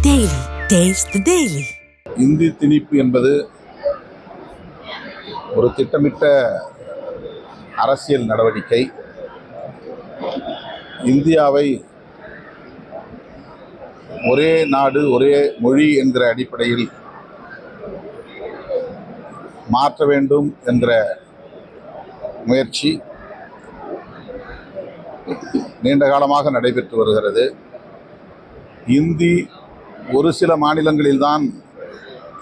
Daily. Taste the Daily. Hindi திணிப்பு என்பது ஒரு திட்டமிட்ட அரசியல் நடவடிக்கை. இந்தியாவை ஒரே நாடு ஒரே மொழி என்கிற அடிப்படையில் மாற்ற வேண்டும் என்ற முயற்சி நீண்ட காலமாக நடைபெற்று வருகிறது. இந்தி ஒரு சில மாநிலங்களில்தான்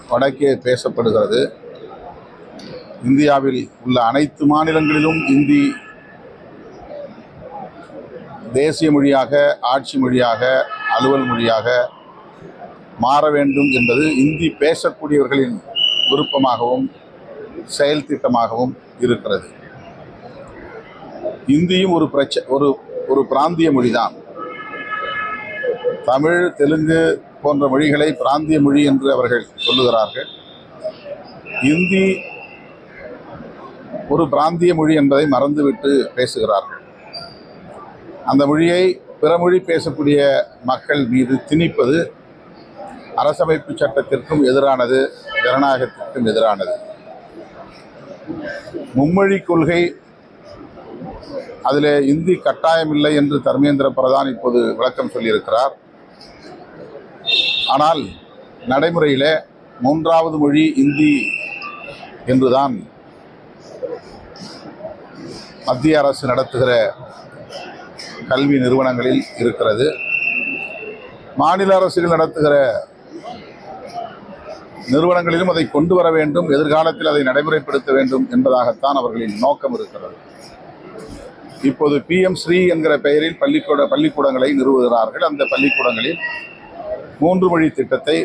வடக்கே பேசப்படுகிறது. இந்தியாவில் உள்ள அனைத்து மாநிலங்களிலும் இந்தி தேசிய மொழியாக, ஆட்சி மொழியாக, அலுவல் மொழியாக மாற வேண்டும் என்பது இந்தி பேசக்கூடியவர்களின் விருப்பமாகவும் செயல் திட்டமாகவும் இருக்கிறது. இந்தியும் ஒரு பிராந்திய மொழிதான். தமிழ், தெலுங்கு போன்ற மொழிகளை பிராந்திய மொழி என்று அவர்கள் சொல்லுகிறார்கள். இந்தி ஒரு பிராந்திய மொழி என்பதை மறந்துவிட்டு பேசுகிறார்கள். அந்த மொழியை பிற மொழி பேசக்கூடிய மக்கள் மீது திணிப்பது அரசமைப்பு சட்டத்திற்கும் எதிரானது, ஜனநாயகத்திற்கும் எதிரானது. மும்மொழி கொள்கை, அதில் இந்தி கட்டாயமில்லை என்று தர்மேந்திர பிரதான் இப்போது விளக்கம் சொல்லியிருக்கிறார். ஆனால் நடைமுறையில் மூன்றாவது மொழி இந்தி என்றுதான் மத்திய அரசு நடத்துகிற கல்வி நிறுவனங்களில் இருக்கிறது. மாநில அரசுகள் நடத்துகிற நிறுவனங்களிலும் அதை கொண்டு வர வேண்டும், எதிர்காலத்தில் அதை நடைமுறைப்படுத்த வேண்டும் என்பதாகத்தான் அவர்களின் நோக்கம் இருக்கிறது. இப்போது PM ஸ்ரீ என்கிற பெயரில் பள்ளிக்கூடங்களை நிறுவுகிறார்கள். அந்த பள்ளிக்கூடங்களில் 3 மொழி திட்டத்தை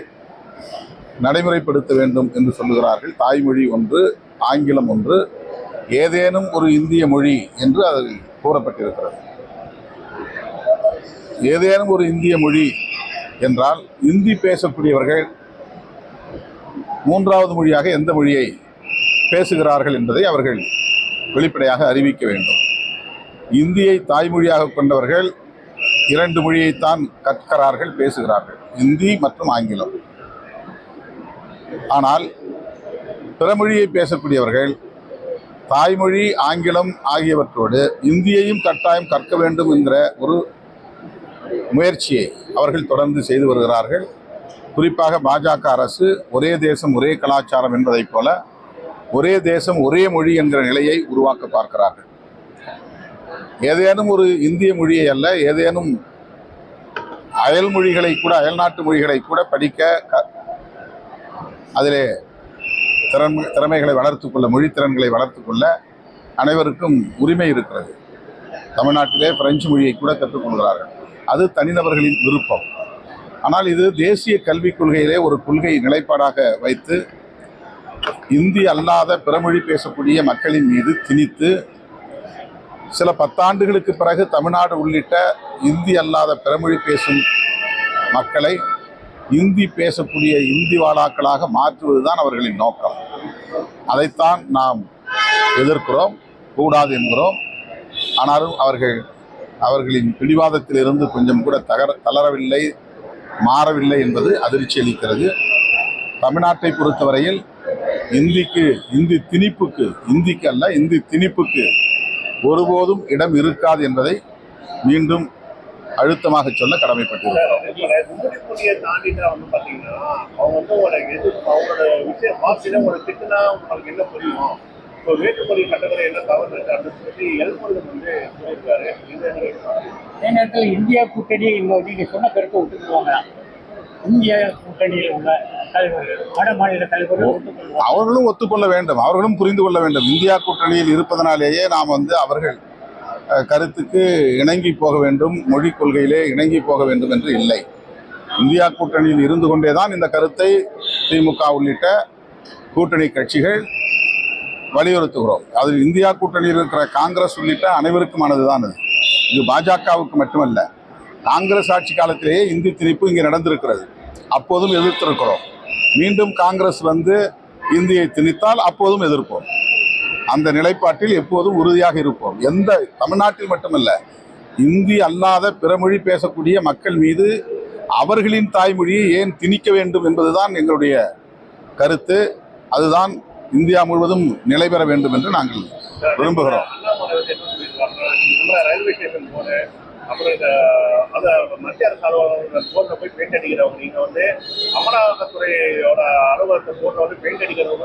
நடைமுறைப்படுத்த வேண்டும் என்று சொல்லுகிறார்கள். தாய்மொழி ஒன்று, ஆங்கிலம் ஒன்று, ஏதேனும் ஒரு இந்திய மொழி என்று அதில் கூறப்பட்டிருக்கிறது. ஏதேனும் ஒரு இந்திய மொழி என்றால் இந்தி பேசக்கூடியவர்கள் 3வது மொழியாக எந்த மொழியை பேசுகிறார்கள் என்பதை அவர்கள் வெளிப்படையாக அறிவிக்க வேண்டும். இந்தியை தாய்மொழியாக கொண்டவர்கள் 2 மொழியைத்தான் கற்கிறார்கள், பேசுகிறார்கள், இந்தி மற்றும் ஆங்கிலம். ஆனால் பிற மொழியை பேசக்கூடியவர்கள் தாய்மொழி, ஆங்கிலம் ஆகியவற்றோடு இந்தியையும் கட்டாயம் கற்க வேண்டும் என்கிற ஒரு முயற்சியை அவர்கள் தொடர்ந்து செய்து வருகிறார்கள். குறிப்பாக பாஜக அரசு ஒரே தேசம் ஒரே கலாச்சாரம் என்பதைப் போல ஒரே தேசம் ஒரே மொழி என்கிற நிலையை உருவாக்க பார்க்கிறார்கள். ஏதேனும் ஒரு இந்திய மொழியை அல்ல, ஏதேனும் அயல் மொழிகளை கூட, அயல்நாட்டு மொழிகளை கூட படிக்க, அதிலே திறமைகளை வளர்த்துக்கொள்ள, மொழித்திறன்களை வளர்த்துக்கொள்ள அனைவருக்கும் உரிமை இருக்கிறது. தமிழ்நாட்டிலே பிரெஞ்சு மொழியை கூட கற்றுக்கொள்கிறார்கள். அது தனிநபர்களின் விருப்பம். ஆனால் இது தேசிய கல்விக் கொள்கையிலே ஒரு கொள்கை நிலைப்பாடாக வைத்து இந்தி அல்லாத பிறமொழி பேசக்கூடிய மக்களின் மீது திணித்து சில 10 ஆண்டுகளுக்கு பிறகு தமிழ்நாடு உள்ளிட்ட இந்தி அல்லாத பிறமொழி பேசும் மக்களை இந்தி பேசக்கூடிய இந்தி வாழாக்களாக மாற்றுவதுதான் அவர்களின் நோக்கம். அதைத்தான் நாம் எதிர்க்கிறோம், கூடாது என்கிறோம். ஆனாலும் அவர்களின் பிடிவாதத்திலிருந்து கொஞ்சம் கூட தளரவில்லை, மாறவில்லை என்பது அதிர்ச்சி அளிக்கிறது. தமிழ்நாட்டை பொறுத்தவரையில் இந்தி திணிப்புக்கு ஒருபோதும் இடம் இருக்காது என்பதை மீண்டும் அழுத்தமாக சொல்ல கடமைப்பட்டிருக்கிறோம். இந்தியா கூட்டணி நீங்க சொன்ன கருத்தை ஒத்துக்குவாங்க. இந்திய கூட்டணியில் உள்ள தலைவர்கள், வட மாநில தலைவர்கள் அவர்களும் ஒத்துக்கொள்ள வேண்டும், அவர்களும் புரிந்து கொள்ள வேண்டும். இந்தியா கூட்டணியில் இருப்பதனாலேயே நாம் அவர்கள் கருத்துக்கு இணங்கி போக வேண்டும், மொழி கொள்கையிலே இணங்கி போக வேண்டும் என்று இல்லை. இந்தியா கூட்டணியில் இருந்து கொண்டேதான் இந்த கருத்தை திமுக உள்ளிட்ட கூட்டணி கட்சிகள் வலியுறுத்துகிறோம். அது இந்தியா கூட்டணியில் இருக்கிற காங்கிரஸ் உள்ளிட்ட அனைவருக்குமானதுதான். இது பாஜகவுக்கு மட்டுமல்ல. காங்கிரஸ் ஆட்சி காலத்திலேயே இந்தி திணிப்பு இங்கே நடந்திருக்கிறது, அப்போதும் எதிர்த்திருக்கிறோம். மீண்டும் காங்கிரஸ் இந்தியை திணித்தால் அப்போதும் எதிர்ப்போம். அந்த நிலைப்பாட்டில் எப்போதும் உறுதியாக இருப்போம். தமிழ்நாட்டில் மட்டுமல்ல, இந்தி அல்லாத பிறமொழி பேசக்கூடிய மக்கள் மீது அவர்களின் தாய்மொழியை ஏன் திணிக்க வேண்டும் என்பதுதான் எங்களுடைய கருத்து. அதுதான் இந்தியா முழுவதும் நிலை பெற வேண்டும் என்று நாங்கள் விரும்புகிறோம். ரயில்வே ஸ்டேஷன் போன அப்புறம் மத்திய அரசு அலுவலக போர்ல போய் பெயிண்ட் அடிக்கிறவங்க, நீங்க வந்து அமலாக்கத்துறையோட அலுவலகத்தை போர்ல வந்து பெயிண்ட் அடிக்கிறவங்க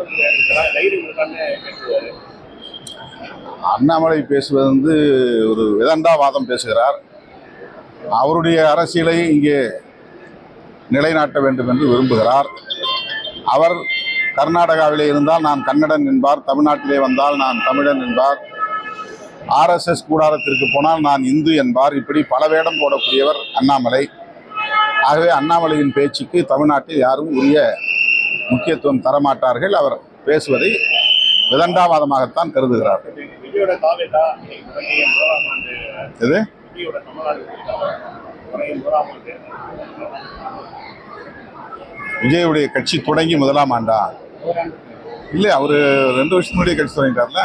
தைரியம் இருக்கான்னு கேட்டுருவாரு. அண்ணாமலை பேசுவது வந்து ஒரு விதண்டாவாதம் பேசுகிறார். அவருடைய அரசியலை இங்கே நிலைநாட்ட வேண்டும் என்று விரும்புகிறார். அவர் கர்நாடகாவிலே இருந்தால் நான் கன்னடன் என்பார், தமிழ்நாட்டிலே வந்தால் நான் தமிழன் என்பார், RSS கூடாரத்திற்கு போனால் நான் இந்து என்பார். இப்படி பல வேடம் போடக்கூடியவர் அண்ணாமலை. ஆகவே அண்ணாமலையின் பேச்சுக்கு தமிழ்நாட்டில் யாரும் உரிய முக்கியத்துவம் தரமாட்டார்கள். அவர் பேசுவதை விதண்டாவாதமாகத்தான் கருதுகிறார். இது விஜயுடைய கட்சி தொடங்கி 1ஆம் ஆண்டா? இல்லை, அவரு 2 வருஷத்துக்கு முன்னாடியே கட்சி தொடங்கிட்டார்ல.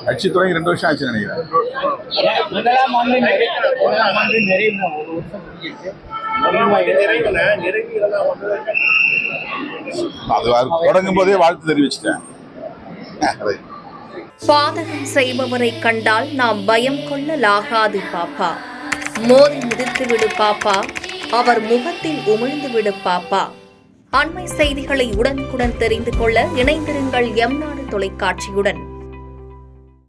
கட்சி தொடங்கி 2 வருஷம் ஆச்சு நினைக்கிறேன். அது தொடங்கும் போதே வாழ்த்து தெரிவிச்சிட்டேன். பாதகம் செய்பவரை கண்டால் நாம் பயம் கொள்ளலாகாது பாப்பா. மோதி மிதித்து விடு பாப்பா, அவர் முகத்தில் உமிழ்ந்து விடு பாப்பா. அண்மை செய்திகளை உடனுக்குடன் தெரிந்து கொள்ள இணைந்திருங்கள் எம் நாடு தொலைக்காட்சியுடன்.